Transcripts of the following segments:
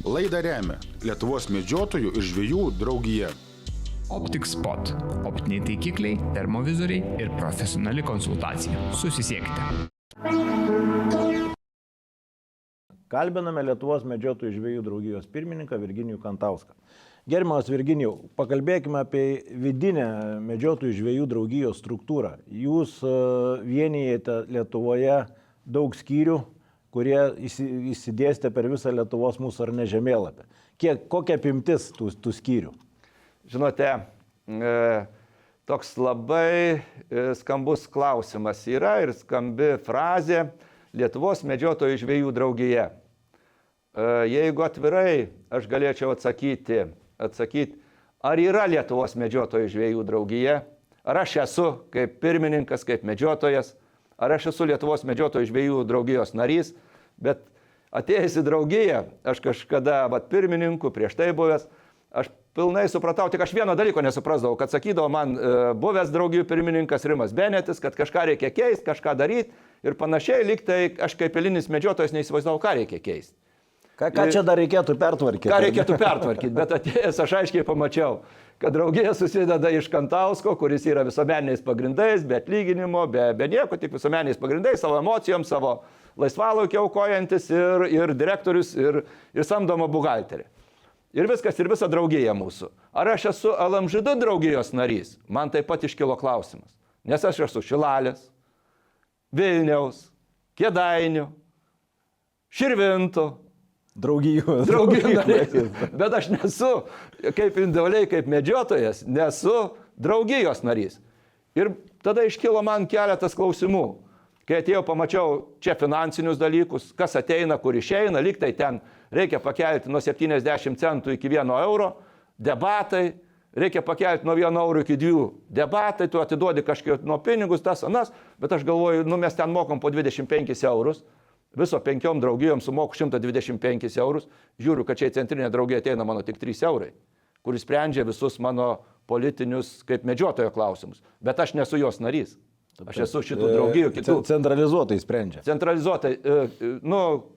Laidą remia Lietuvos medžiotojų ir žvejų draugija. Optik Spot. Optiniai taikikliai, termovizoriai ir profesionali konsultacija. Susisiekite. Kalbiname Lietuvos medžiotojų ir žvejų draugijos pirmininką Virginijų Kantauską. Gerbiamas Virginijau, pakalbėkime apie vidinę medžiotojų ir žvejų draugijos struktūrą. Jūs vienijate Lietuvoje daug skyrių, kurie įsidėstė per visą Lietuvos mūsų ar ne žemėlapį. Kokia apimtis tų skyrių? Žinote, toks labai skambus klausimas yra ir skambi frazė Lietuvos medžiotojų žvejų draugija. Jeigu atvirai aš galėčiau atsakyti, ar yra Lietuvos medžiotojų žvejų draugija, ar aš esu kaip pirmininkas, kaip medžiotojas, ar aš esu Lietuvos medžiotojų žvejų draugijos narys, bet atėjęs į draugiją, aš kažkada pirmininku prieš tai buvęs, aš pilnai supratau, tik aš vieno dalyko nesuprasdavau, kad sakydavo man buvęs draugijų pirmininkas Rimas Benetis, kad kažką reikia keisti, kažką daryti ir panašiai, lyg tai aš kaip eilinis medžiotojas neįsivaizdavau, ką reikia keisti. Ką čia dar reikėtų pertvarkyti? Ką reikėtų pertvarkyti, bet atėjęs aš aiškiai pamačiau, kad draugija susideda iš Kantausko, kuris yra visuomeniniais pagrindais, be atlyginimo, be nieko, tik visuomeniniais pagrindais, savo emocijom, savo laisvalaikį aukojantis ir direktorius ir samdoma buhalterė. Ir viskas, ir visa draugija mūsų. Ar aš esu LMŽD draugijos narys? Man taip pat iškilo klausimas. Nes aš esu Šilalės, Vilniaus, Kėdainių, Širvintų, draugijų narys. Bet aš nesu, kaip individualiai, kaip medžiotojas, nesu draugijos narys. Ir tada iškilo man keletas klausimų. Kai atėjau, pamačiau čia finansinius dalykus, kas ateina, kur išeina, lyg tai ten reikia pakelti nuo 70 centų iki 1 euro, debatai, reikia pakelti nuo 1 euro iki 2 debatai, tu atiduodi kažkiek nuo pinigus, tas anas, bet aš galvoju, mes ten mokam po 25 eurus. Viso 5 draugijom sumoku 125 eurus, žiūriu, kad čia į centrinę draugiją ateina mano tik 3 eurai, kuris sprendžia visus mano politinius kaip medžiotojo klausimus. Bet aš nesu jos narys. Aš esu šitų draugijų kitų. Centralizuotai sprendžia. Centralizuotai,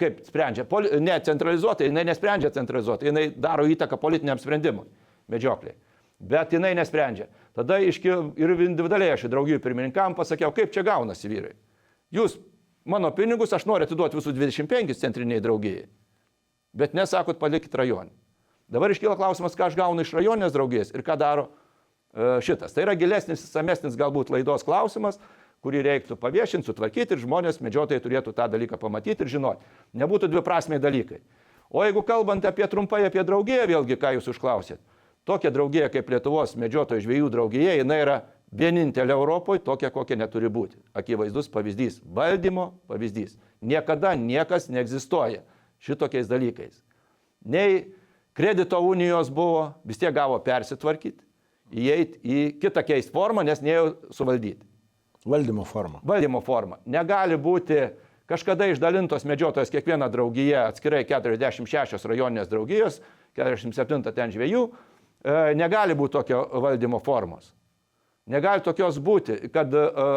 kaip sprendžia? Ne, centralizuotai, jinai nesprendžia centralizuotai, jinai daro įtaką politiniam sprendimui, medžiokliai. Bet jinai nesprendžia. Tada iškilo ir individualiai aš į draugijų pirmininkam pasakiau, kaip čia gaunasi vyrai. Jūs mano pinigus aš noriu atiduoti visus 25 centriniai draugijai. Bet nesakot, palikit rajonį. Dabar iškyla klausimas, ką aš gaunu iš rajoninės draugijos ir ką daro šitas. Tai yra gilesnis, samesnis galbūt laidos klausimas, kurį reiktų paviešinti, sutvarkyti ir žmonės, medžiotojai turėtų tą dalyką pamatyti ir žinoti. Nebūtų dviprasmiai dalykai. O jeigu kalbant trumpai apie draugiją, vėlgi, ką jūs užklausėt, tokia draugija kaip Lietuvos medžiotojų žvejų draugija, jinai yra vienintelė Europoje, tokia kokia neturi būti. Akivaizdus pavyzdys. Valdymo pavyzdys. Niekada niekas neegzistuoja šitokiais dalykais. Nei kredito unijos buvo, vis tiek gavo persitvarkyti, įeiti į kitą keist formą, nes neėjo suvaldyti. Valdymo forma. Valdymo forma. Negali būti kažkada išdalintos medžiotojas kiekviena draugija, atskirai 46 rajoninės draugijos, 47 ten žvejų, negali būti tokio valdymo formos. Negali tokios būti, kad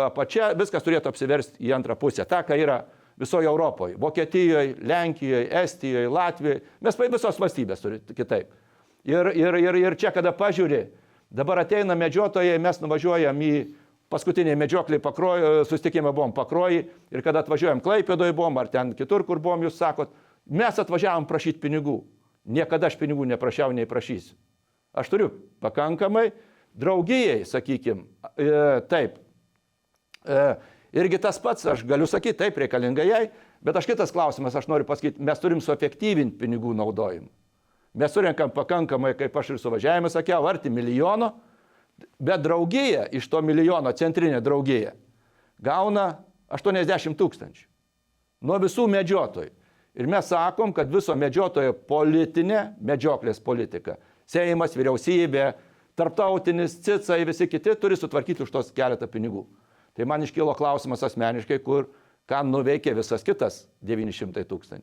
apačia viskas turėtų apsiversti į antrą pusę. Ta, ką yra visoje Europoje. Vokietijoje, Lenkijoje, Estijoje, Latvijoje. Mes visos valstybės turi kitaip. Ir čia, kada pažiūri, dabar ateina medžiotojai, mes nuvažiuojam į paskutinį medžioklį susitikimą buvom Pakruojį ir kada atvažiuojam Klaipėdoje buvom, ar ten kitur, kur buvom, jūs sakot, mes atvažiavom prašyti pinigų. Niekada aš pinigų neprašiau, nei prašysiu. Aš turiu pakankamai draugijai, sakykim, taip. Irgi tas pats, aš galiu sakyti, taip, reikalinga jai, bet aš kitas klausimas, aš noriu pasakyti, mes turim suefektyvinti pinigų naudojimą. Mes surenkam pakankamai, kaip aš ir suvažiavime sakiau, arti milijono, bet draugija iš to milijono, centrinė draugija, gauna 80 000 nuo visų medžiotojų. Ir mes sakom, kad viso medžiotojo politinė, medžioklės politika, Seimas, vyriausybė, tarptautinis, CICai, visi kiti turi sutvarkyti už tos keletą pinigų. Tai man iškilo klausimas asmeniškai, ką nuveikė visas kitas 900 000.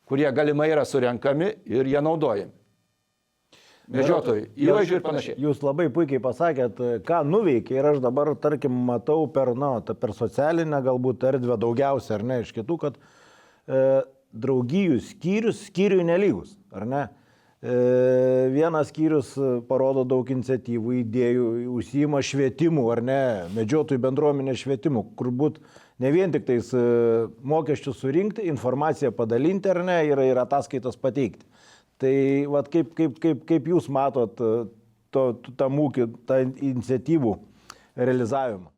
Kurie galimai yra surenkami ir jie naudojami. Medžiotojai, įvažiu ir panašiai. Jūs labai puikiai pasakėt, ką nuveikė ir aš dabar, tarkim, matau per socialinę galbūt erdvę daugiausia, ar ne, iš kitų, kad draugijų skyrius skyriui nelygus, ar ne? Vienas skyrius parodo daug iniciatyvų, idėjų, užsiima švietimu, ar ne, medžiotojų bendruomenės švietimu, kur būt ne vien tik tais mokesčius surinkti, informaciją padalinti, ar ne, ir ataskaitas pateikti. Tai vat, kaip jūs matot tą ūkį, tą iniciatyvų realizavimą?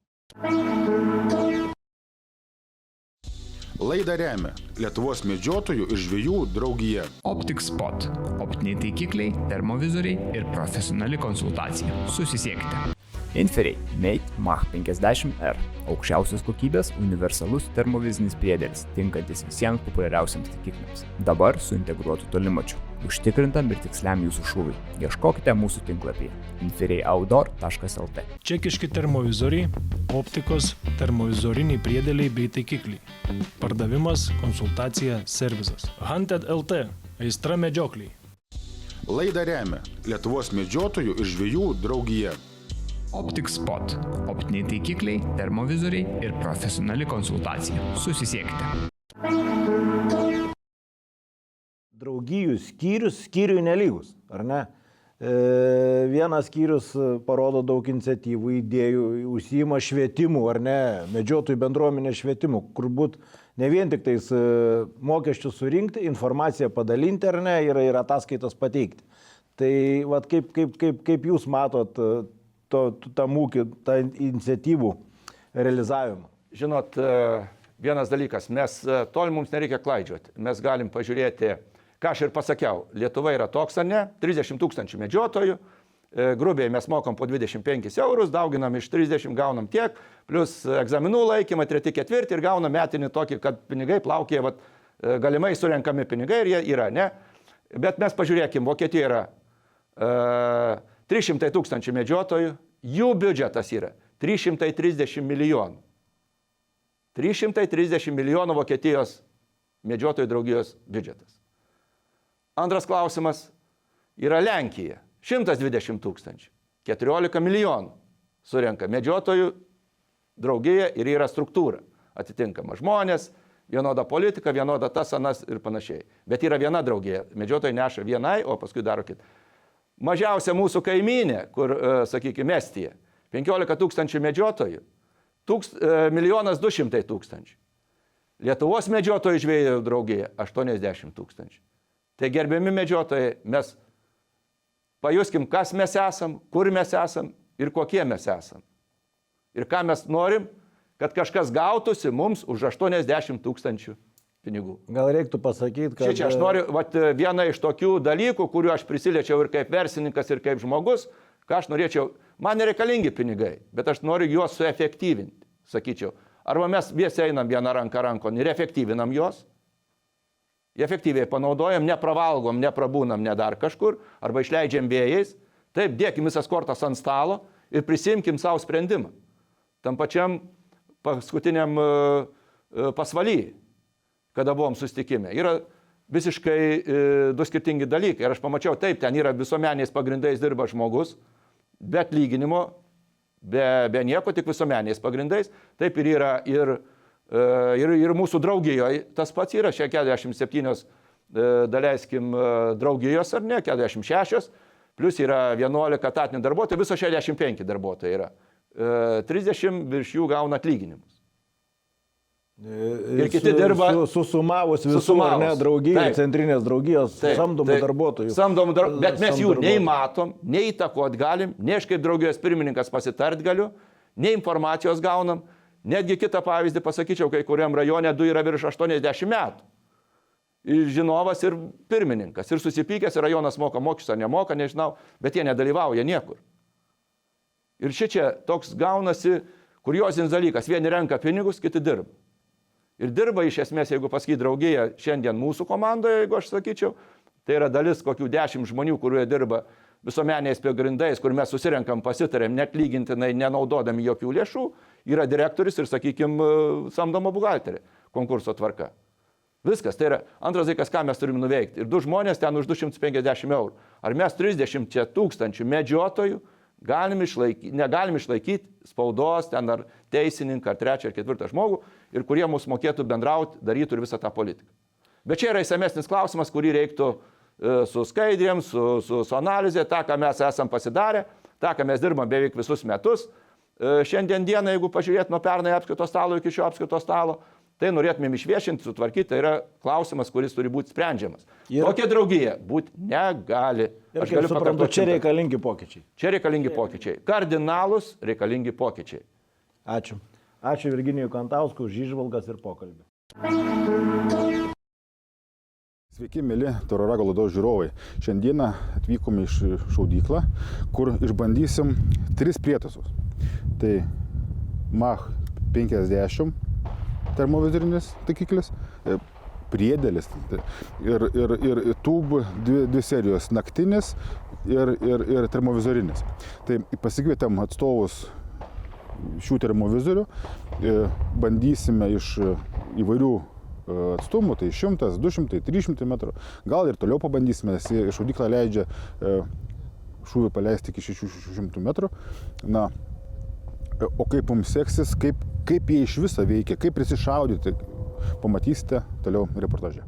Laidą remia Lietuvos medžiotojų ir žvejų draugija. OpticSpot. Optiniai taikikliai, termovizoriai ir profesionali konsultacija. Susisiekite. Inferiai Mate Mach 50R. Aukščiausios kokybės universalus termovizinis priedėlis, tinkantis visiems populiariausiams taikikliams. Dabar su integruotu tolimačiu. Užtikrintam ir tiksliam jūsų šūviui. Ieškokite mūsų tinklapyje inferioutdoor.lt. Čekiški termovizoriai, optikos, termovizoriniai priedėliai bei taikikliai. Pardavimas, konsultacija, servizas. Hunted LT. Aistra medžiokliai. Laidą remia Lietuvos medžiotojų ir žvejų draugija. OpticSpot. Optiniai taikikliai, termovizoriai ir profesionali konsultacija. Susisiekite. Draugijų skyrius skyriui nelygus, ar ne? Vienas skyrius parodo daug iniciatyvų, idėjų, užsiima švietimu, ar ne, medžiotojų bendruomenės švietimu, kur būt ne vien tik tais mokesčius surinkti, informaciją padalinti, ar ne, ir ataskaitas pateikti. Tai vat, kaip jūs matot tą ūkį, tą iniciatyvų realizavimą? Žinot, vienas dalykas, toli mums nereikia klaidžioti. Mes galim pažiūrėti, ką aš ir pasakiau, Lietuva yra toks, ar ne, 30 000 medžiotojų, grubiai mes mokam po 25 eurus, dauginam iš 30, gaunam tiek, plus egzaminų laikymą, 3-4 ir gaunam metinį tokį, kad pinigai plaukė, galimai surenkami pinigai ir jie yra, ne? Bet mes pažiūrėkim, Vokietija yra 300 000 medžiotojų, jų biudžetas yra 330 milijonų. 330 milijonų Vokietijos medžiotojų draugijos biudžetas. Antras klausimas yra Lenkija. 120 000. 14 milijonų surenka medžiotojų draugija ir yra struktūra. Atitinkama žmonės, vienoda politika, vienoda tas, anas ir panašiai. Bet yra viena draugija. Medžiotojai neša vienai, o paskui daro kitą. Mažiausia mūsų kaimynė, kur, sakykime, Estija, 15 000 medžiotojų, 1 200 000. Lietuvos medžiotojų žvejų draugija 80 000. Tai gerbiami medžiotojai, mes pajuskim, kas mes esam, kur mes esam ir kokie mes esam. Ir ką mes norim, kad kažkas gautųsi mums už 80 000 pinigų. Gal reiktų pasakyti, kad... Čia aš noriu, vieną iš tokių dalykų, kuriuo aš prisiliečiau ir kaip verslininkas, ir kaip žmogus, ką aš norėčiau, man nereikalingi pinigai, bet aš noriu juos suefektyvinti, sakyčiau. Arba mes viesi einam vieną ranką rankon ir efektyvinam juos, efektyviai panaudojam, nepravalgom, neprabūnam, ne dar kažkur, arba išleidžiam vėjais, taip, dėkim visas kortas ant stalo ir prisimkim savo sprendimą. Tam pačiam paskutiniam pasvaly, kada buvom susitikime. Yra visiškai du skirtingi dalykai. Ir aš pamačiau, taip, ten yra visuomeniais pagrindais dirba žmogus, be atlyginimo, be nieko, tik visuomeniais pagrindais. Taip ir yra ir mūsų draugijoje. Tas pats yra, šiek 47, daleiskim, draugijos, ar ne, 46, plus yra 11 etatinių darbuotojų, viso 65 darbuotojai yra. 30 virš jų gauna atlyginimus. Ir kiti dirba susumavus visų, ar ne, draugijų, centrinės draugijos, samdomų darbuotojų. Bet mes jų nei matom, nei įtakot galim, nei aš kaip draugijos pirmininkas pasitart galiu, nei informacijos gaunam. Netgi kitą pavyzdį pasakyčiau, kai kuriam rajone du yra virš 80 metų. Ir žinovas, ir pirmininkas. Ir susipykęs, ir rajonas moka mokesčius ar nemoka, nežinau, bet jie nedalyvauja niekur. Ir šičia toks gaunasi kuriozinis dalykas. Vieni renka pinigus, kiti dirba. Ir dirba iš esmės, jeigu pasakyti draugija šiandien mūsų komandoje, jeigu aš sakyčiau, tai yra dalis kokių 10 žmonių, kurie dirba visuomeniais pagrindais, kur mes susirenkam, pasitarėm, net lygintinai nenaudodami jokių lėšų, yra direktorius ir, sakykime, samdoma buhalterė, konkurso tvarka. Viskas, tai yra antras dalykas, ką mes turime nuveikti. Ir du žmonės ten už 250 eurų. Ar mes 30 000 medžiotojų negalim išlaikyti spaudos, ten ar teisininką, ar trečią, ar ketvirtą žmogų, ir kurie mus mokėtų bendrauti, darytų ir visą tą politiką. Bet čia yra įsamesnis klausimas, kurį reiktų su skaidrėm, su analizė, tą, ką mes esam pasidarę, tą, ką mes dirbam beveik visus metus. Šiandien dieną, jeigu pažiūrėt nuo pernai apskrito stalo iki šio apskrito stalo, tai norėtumėm išviešinti, sutvarkyti, tai yra klausimas, kuris turi būti sprendžiamas. Tokia draugija būti negali. Ir kaip suprantu, čia reikalingi pokyčiai. Čia reikalingi pokyčiai. Kardinalūs reikalingi pokyčiai. Ačiū. Ačiū Virginijui Kantauskui už įžvalgas ir pokalbį. Sveiki, mėly Tauro Rago laidos žiūrovai. Šiandieną atvykome iš šaudyklą, kur išbandysim 3 prietaisus. Tai Mach 50 termovizorinis taikiklis, priedėlis ir tūb 2 serijos, naktinis ir termovizorinis. Tai pasikvietėm atstovus šių termovizorių, bandysime iš įvairių atstumų, tai 100, 200, 300 metrų, gal ir toliau pabandysime, nes šaudyklą leidžia šūvį paleisti iki 600 metrų. Na, o kaip mums seksis, kaip jie iš viso veikia, kaip prisišaudyti, pamatysite toliau reportaže.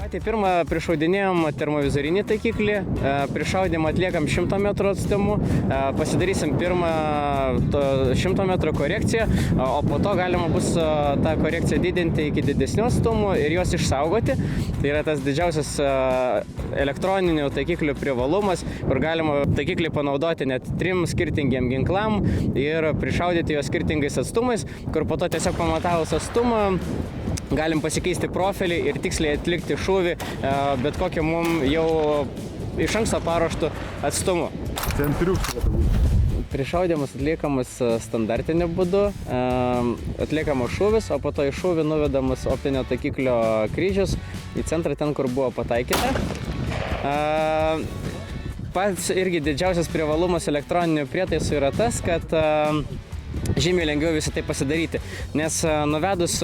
Tai pirmą prišaudinėjom termovizorinį taikiklį, prišaudimą atliekam 100 metrų atstumu, pasidarysim pirmą 100 metrų korekciją, o po to galima bus tą korekciją didinti iki didesnių atstumų ir juos išsaugoti. Tai yra tas didžiausias elektroninių taikiklių privalumas, kur galima taikiklį panaudoti net 3 skirtingiem ginklam ir prišaudyti juos skirtingais atstumais, kur po to tiesiog pamatavus atstumą galim pasikeisti profilį ir tiksliai atlikti šūvį bet kokiu mum jau iš anksto paruoštų atstumu. Prišaudimas atliekamas standartiniu būdu, atliekamas šūvis, o po to į šūvį nuvedamas optinio taikiklio kryžius į centrą ten, kur buvo pataikyta. Pats irgi didžiausias privalumas elektroninių prietaisų yra tas, kad žymiai lengviau visą tai pasidaryti, nes nuvedus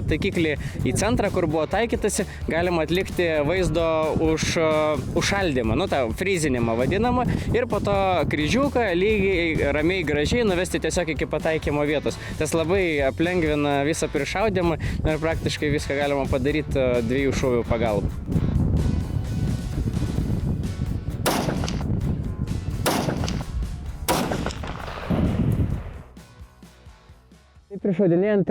taikiklį į centrą, kur buvo taikytasi, galima atlikti vaizdo užšaldymą, tą frizinimą vadinamą, ir po to kryžiuką lygiai, ramiai, gražiai nuvesti tiesiog iki pataikymo vietos. Tas labai aplengvina visą prišaudimą ir praktiškai viską galima padaryti 2 šūvių pagalba. Prišaudinėjant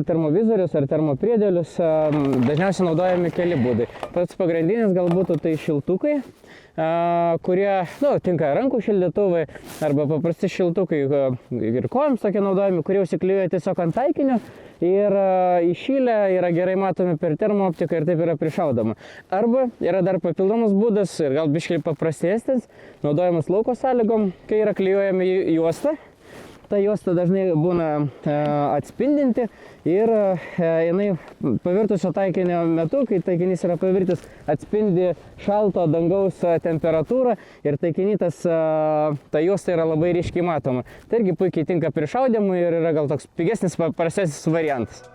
termovizorius ar termopriedėlius dažniausiai naudojami keli būdai. Pats pagrindinis galbūt tai šiltukai, kurie tinka rankų šildytuvai arba paprasti šiltukai ir kojoms tokie naudojami, kurie užsiklijuoja tiesiog ant taikinio ir įšylę yra gerai matomi per termooptiką ir taip yra prišaudoma. Arba yra dar papildomas būdas ir gal biškai paprastesnis, naudojamas lauko sąlygom, kai yra klijuojami juosta. Ta juosta dažnai būna atspindinti ir jinai pavirtusio taikinio metu, kai taikinys yra pavirtis, atspindi šalto dangaus temperatūrą ir taikinytas ta juosta yra labai ryškiai matoma. Tai irgi puikiai tinka prišaudimui ir yra gal toks pigesnis, paprastesnis variantas.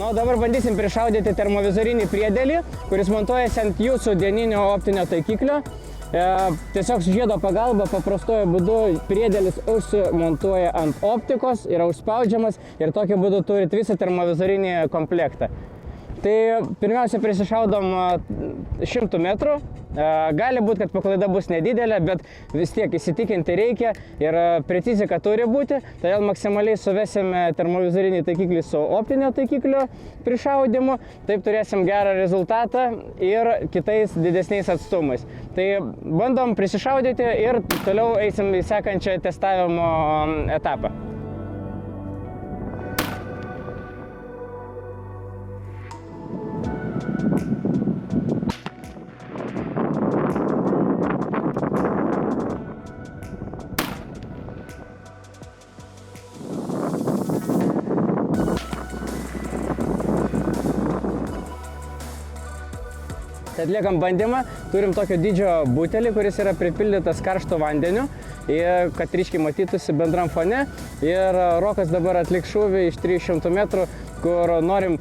O dabar bandysim prišaudyti termovizorinį priedėlį, kuris montuojasi ant jūsų dieninio optinio taikiklio. Tiesiog žiedo pagalba paprastuoju būdu priedėlis užsimontuoja ant optikos, yra užspaudžiamas ir tokiu būdu turit visą termovizorinį komplektą. Tai pirmiausia prisišaudom 100 metrų. Gali būti, kad paklaida bus nedidelė, bet vis tiek įsitikinti reikia ir precizika turi būti. Todėl maksimaliai suvesime termovizorinį taikiklį su optinio taikiklio prišaudimu. Taip turėsim gerą rezultatą ir kitais didesniais atstumais. Tai bandom prisišaudyti ir toliau eisim į sekančią testavimo etapą. Tai atliekam bandymą, turim tokio dydžio butelį, kuris yra pripildytas karšto vandeniu, ir kad ryškiai matytųsi bendram fone. Ir Rokas dabar atliks šūvį iš 300 metrų, kur norim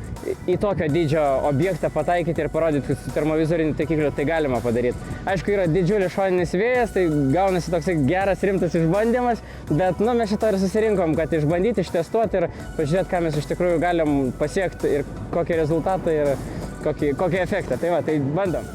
į tokio dydžio objektą pataikyti ir parodyti, kad su termovizoriniu taikikliu tai galima padaryti. Aišku, yra didžiulis šoninis vėjas, tai gaunasi toks geras, rimtas išbandymas, bet mes šitą ir susirinkom, kad išbandyti, ištestuoti ir pažiūrėti, ką mes iš tikrųjų galim pasiekti ir kokį rezultatą ir kokį efektą. Tai va, tai bandom.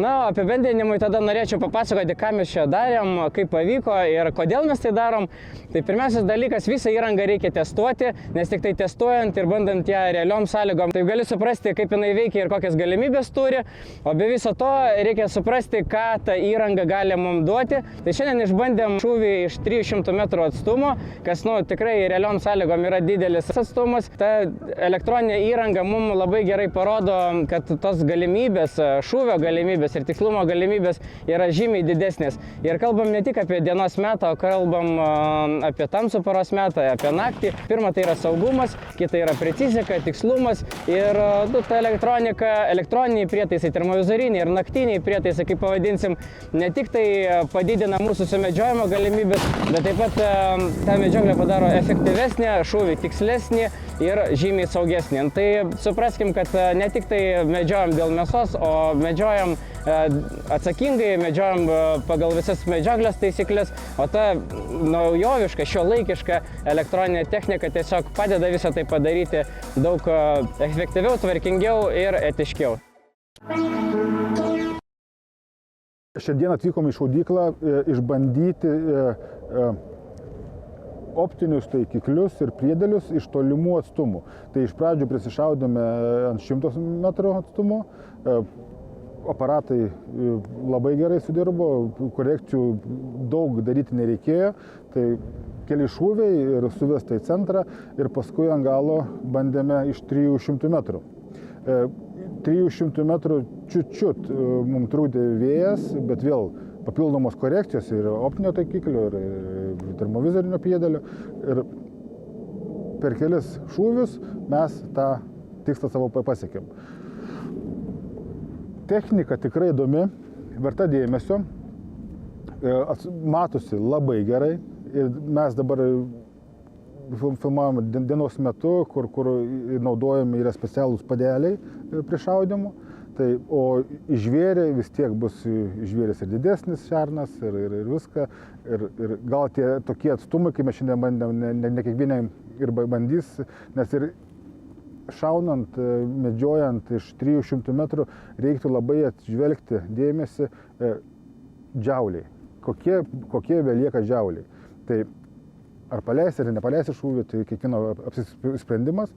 Na, apibendrinimui tada norėčiau papasakoti, ką mes čia darėm, kaip pavyko ir kodėl mes tai darom. Tai pirmiausias dalykas, visą įrangą reikia testuoti, nes tik tai testuojant ir bandant ją realiom sąlygom, tai gali suprasti, kaip jinai veikia ir kokias galimybės turi, o be viso to reikia suprasti, ką ta įranga gali mums duoti. Tai šiandien išbandėm šūvį iš 300 metrų atstumo, kas tikrai realiom sąlygom yra didelis atstumas. Ta elektroninė įranga mums labai gerai parodo, kad tos galimybės, šūvio galimybės ir tikslumo galimybės yra žymiai didesnės. Ir kalbam ne tik apie dienos metą, o kalbam apie tamsų paros metą, apie naktį. Pirma, tai yra saugumas, kita yra precizika, tikslumas ir ta elektronika, elektroniniai prietaisai, termovizoriniai ir naktiniai prietaisai, kaip pavadinsim, ne tik tai padidina mūsų sumedžiojimo galimybės, bet taip pat tą medžioklę padaro efektyvesnė, šūvį tikslesnį ir žymiai saugesnį. Tai supraskim, kad ne tik tai medžiojam dėl mėsos, o medžiojam atsakingai, medžiojam pagal visas medžioklės taisyklės, o ta naujoviška, šiuolaikiška elektroninė technika tiesiog padeda visą tai padaryti daug efektyviau, tvarkingiau ir etiškiau. Šiandien atvykom į šaudyklą išbandyti optinius taikiklius ir priedėlius iš tolimų atstumų. Tai iš pradžių prisišaudėme ant 100 metrų atstumo. Aparatai labai gerai sudirbo, korekcijų daug daryti nereikėjo, tai keli šūviai ir suvesta į centrą ir paskui ant galo bandėme iš 300 metrų. 300 metrų čiut mums trūkdė vėjas, bet vėl papildomos korekcijos ir optinio taikiklio, ir termovizorinio priedelio. Ir per kelis šūvius mes tą tikslą savo pasiekėm. Technika tikrai įdomi, verta dėmesio, matosi labai gerai ir mes dabar filmuojame dienos metu, kur naudojami yra specialūs padeliai prie šaudimo. Tai, o žvėrė vis tiek bus žvėris ir didesnis šernas ir viską. Ir gal tie tokie atstumai, kai mes šiandien bandėm, ne kiekvienai ir bandys, nes ir šaunant, medžiojant iš 300 metrų reiktų labai atžvelgti dėmesį džiauliai. Kokie belieka džiauliai. Tai ar paleisti ar nepaleisti šūvį, tai kiekvieno apsisprendimas.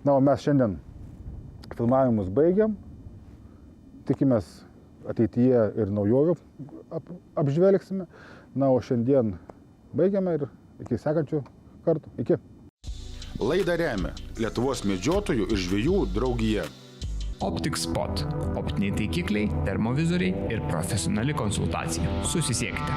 Na, o mes šiandien filmavimus baigiam. Tikimės ateityje ir naujovių apžvelgsime. Na, o šiandien baigiame ir iki sekančių kartų. Iki. Laidą remia Lietuvos medžiotojų ir žvejų draugija. OpticSpot. Optiniai taikikliai, termovizoriai ir profesionali konsultacija. Susisiekite.